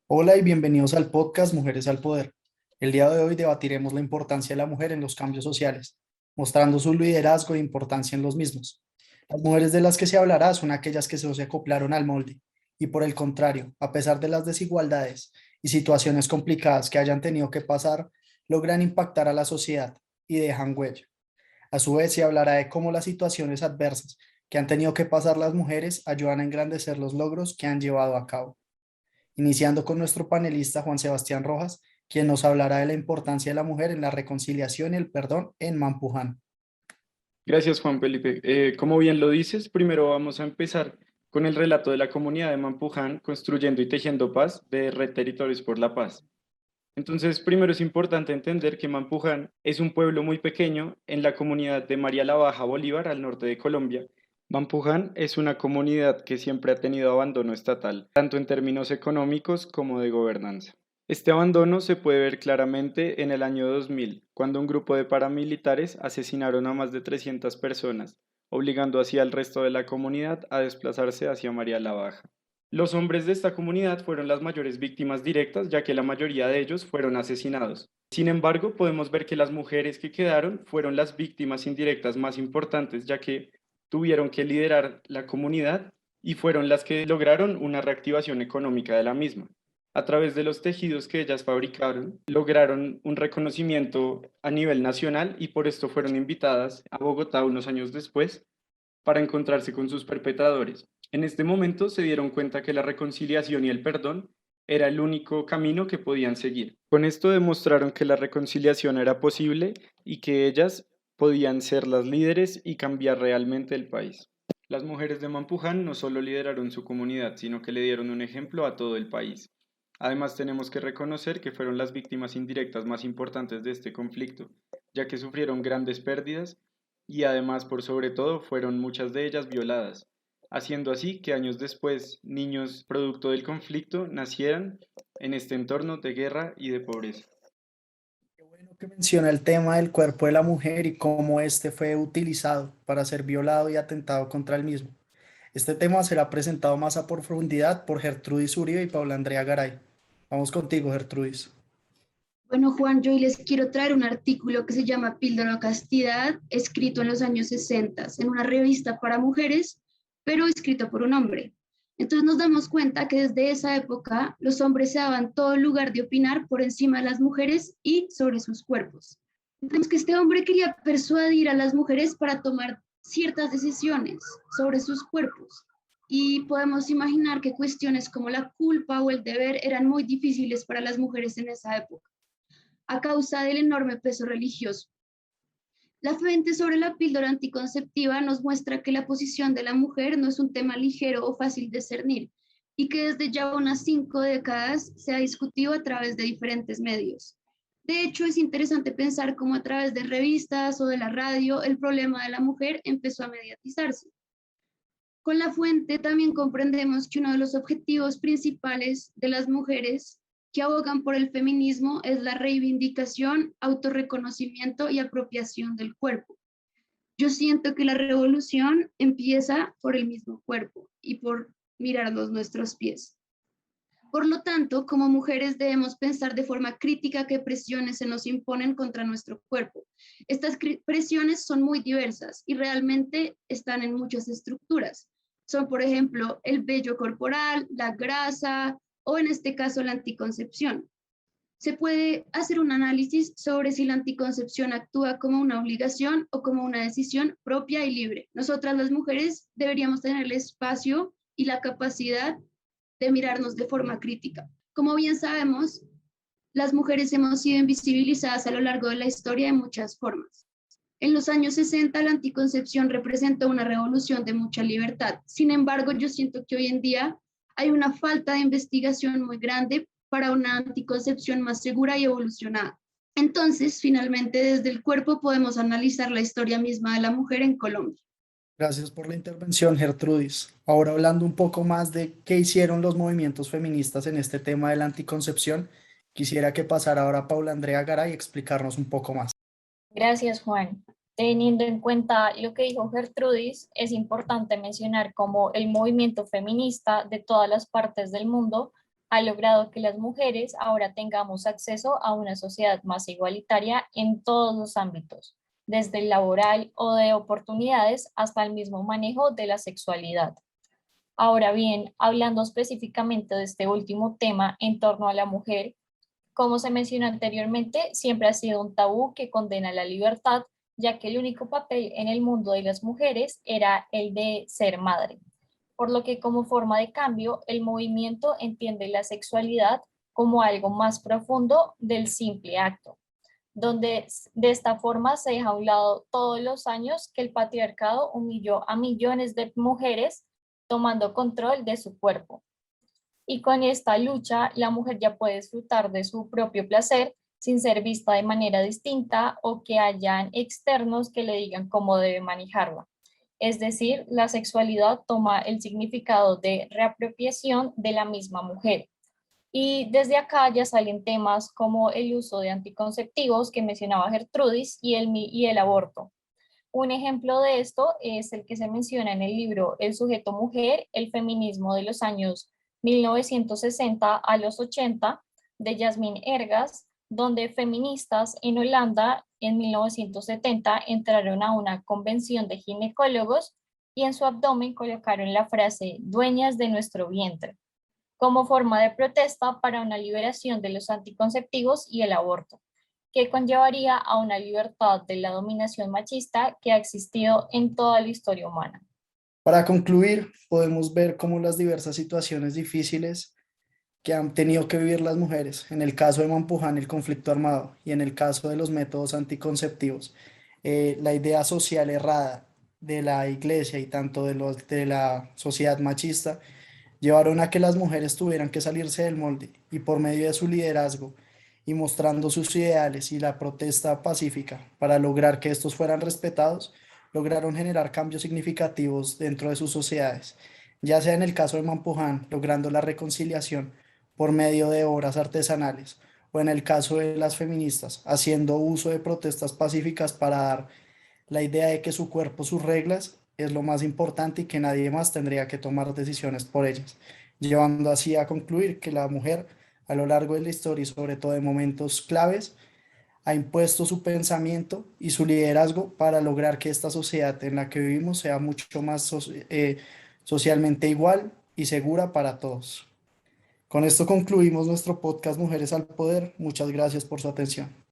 Hola y bienvenidos al podcast Mujeres al Poder. El día de hoy debatiremos la importancia de la mujer en los cambios sociales, mostrando su liderazgo e importancia en los mismos. Las mujeres de las que se hablará son aquellas que se acoplaron al molde y por el contrario, a pesar de las desigualdades y situaciones complicadas que hayan tenido que pasar, logran impactar a la sociedad y dejan huella. A su vez, se hablará de cómo las situaciones adversas que han tenido que pasar las mujeres ayudan a engrandecer los logros que han llevado a cabo, iniciando con nuestro panelista Juan Sebastián Rojas, quien nos hablará de la importancia de la mujer en la reconciliación y el perdón en Mampuján. Gracias, Juan Felipe. Como bien lo dices, primero vamos a empezar con el relato de la comunidad de Mampuján, construyendo y tejiendo paz de Red Territorios por la Paz. Entonces, primero es importante entender que Mampuján es un pueblo muy pequeño en la comunidad de María la Baja Bolívar, al norte de Colombia. Mampuján es una comunidad que siempre ha tenido abandono estatal, tanto en términos económicos como de gobernanza. Este abandono se puede ver claramente en el año 2000, cuando un grupo de paramilitares asesinaron a más de 300 personas, obligando así al resto de la comunidad a desplazarse hacia María la Baja. Los hombres de esta comunidad fueron las mayores víctimas directas, ya que la mayoría de ellos fueron asesinados. Sin embargo, podemos ver que las mujeres que quedaron fueron las víctimas indirectas más importantes, ya que tuvieron que liderar la comunidad y fueron las que lograron una reactivación económica de la misma. A través de los tejidos que ellas fabricaron, lograron un reconocimiento a nivel nacional y por esto fueron invitadas a Bogotá unos años después para encontrarse con sus perpetradores. En este momento se dieron cuenta que la reconciliación y el perdón era el único camino que podían seguir. Con esto demostraron que la reconciliación era posible y que ellas podían ser las líderes y cambiar realmente el país. Las mujeres de Mampuján no solo lideraron su comunidad, sino que le dieron un ejemplo a todo el país. Además, tenemos que reconocer que fueron las víctimas indirectas más importantes de este conflicto, ya que sufrieron grandes pérdidas y además, por sobre todo, fueron muchas de ellas violadas, haciendo así que años después niños producto del conflicto nacieran en este entorno de guerra y de pobreza. Qué bueno que menciona el tema del cuerpo de la mujer y cómo este fue utilizado para ser violado y atentado contra el mismo. Este tema será presentado más a profundidad por Gertrudis Uribe y Paula Andrea Garay. Vamos contigo, Gertrudis. Bueno, Juan, yo hoy les quiero traer un artículo que se llama Píldora o Castidad, escrito en los años 60 en una revista para mujeres, pero escrito por un hombre. Entonces nos damos cuenta que desde esa época los hombres se daban todo el lugar de opinar por encima de las mujeres y sobre sus cuerpos. Entonces que este hombre quería persuadir a las mujeres para tomar ciertas decisiones sobre sus cuerpos. Y podemos imaginar que cuestiones como la culpa o el deber eran muy difíciles para las mujeres en esa época a causa del enorme peso religioso. La fuente sobre la píldora anticonceptiva nos muestra que la posición de la mujer no es un tema ligero o fácil de discernir y que desde ya unas 5 décadas se ha discutido a través de diferentes medios. De hecho, es interesante pensar cómo a través de revistas o de la radio el problema de la mujer empezó a mediatizarse. Con la fuente también comprendemos que uno de los objetivos principales de las mujeres que abogan por el feminismo es la reivindicación, autorreconocimiento y apropiación del cuerpo. Yo siento que la revolución empieza por el mismo cuerpo y por mirarnos nuestros pies. Por lo tanto, como mujeres debemos pensar de forma crítica qué presiones se nos imponen contra nuestro cuerpo. Estas presiones son muy diversas y realmente están en muchas estructuras. Son, por ejemplo, el vello corporal, la grasa o en este caso la anticoncepción. Se puede hacer un análisis sobre si la anticoncepción actúa como una obligación o como una decisión propia y libre. Nosotras las mujeres deberíamos tener el espacio y la capacidad de mirarnos de forma crítica. Como bien sabemos, las mujeres hemos sido invisibilizadas a lo largo de la historia de muchas formas. En los años 60 la anticoncepción representó una revolución de mucha libertad. Sin embargo, yo siento que hoy en día hay una falta de investigación muy grande para una anticoncepción más segura y evolucionada. Entonces, finalmente, desde el cuerpo podemos analizar la historia misma de la mujer en Colombia. Gracias por la intervención, Gertrudis. Ahora hablando un poco más de qué hicieron los movimientos feministas en este tema de la anticoncepción, quisiera que pasara ahora Paula Andrea Garay y explicarnos un poco más. Gracias, Juan. Teniendo en cuenta lo que dijo Gertrudis, es importante mencionar cómo el movimiento feminista de todas las partes del mundo ha logrado que las mujeres ahora tengamos acceso a una sociedad más igualitaria en todos los ámbitos, desde el laboral o de oportunidades hasta el mismo manejo de la sexualidad. Ahora bien, hablando específicamente de este último tema en torno a la mujer, como se mencionó anteriormente, siempre ha sido un tabú que condena la libertad, ya que el único papel en el mundo de las mujeres era el de ser madre. Por lo que como forma de cambio, el movimiento entiende la sexualidad como algo más profundo del simple acto, donde de esta forma se deja a un lado todos los años que el patriarcado humilló a millones de mujeres tomando control de su cuerpo. Y con esta lucha, la mujer ya puede disfrutar de su propio placer sin ser vista de manera distinta o que hayan externos que le digan cómo debe manejarla. Es decir, la sexualidad toma el significado de reapropiación de la misma mujer. Y desde acá ya salen temas como el uso de anticonceptivos que mencionaba Gertrudis y el aborto. Un ejemplo de esto es el que se menciona en el libro El sujeto mujer, el feminismo de los años 1960 a los 80 de Yasmin Ergas, donde feministas en Holanda en 1970 entraron a una convención de ginecólogos y en su abdomen colocaron la frase dueñas de nuestro vientre, como forma de protesta para una liberación de los anticonceptivos y el aborto, que conllevaría a una libertad de la dominación machista que ha existido en toda la historia humana. Para concluir, podemos ver cómo las diversas situaciones difíciles que han tenido que vivir las mujeres, en el caso de Mampuján, el conflicto armado, y en el caso de los métodos anticonceptivos, la idea social errada de la iglesia y tanto de la sociedad machista, llevaron a que las mujeres tuvieran que salirse del molde y por medio de su liderazgo y mostrando sus ideales y la protesta pacífica para lograr que estos fueran respetados, lograron generar cambios significativos dentro de sus sociedades, ya sea en el caso de Mampuján, logrando la reconciliación por medio de obras artesanales, o en el caso de las feministas, haciendo uso de protestas pacíficas para dar la idea de que su cuerpo, sus reglas, es lo más importante y que nadie más tendría que tomar decisiones por ellas, llevando así a concluir que la mujer a lo largo de la historia y sobre todo en momentos claves ha impuesto su pensamiento y su liderazgo para lograr que esta sociedad en la que vivimos sea mucho más socialmente igual y segura para todos. Con esto concluimos nuestro podcast Mujeres al Poder. Muchas gracias por su atención.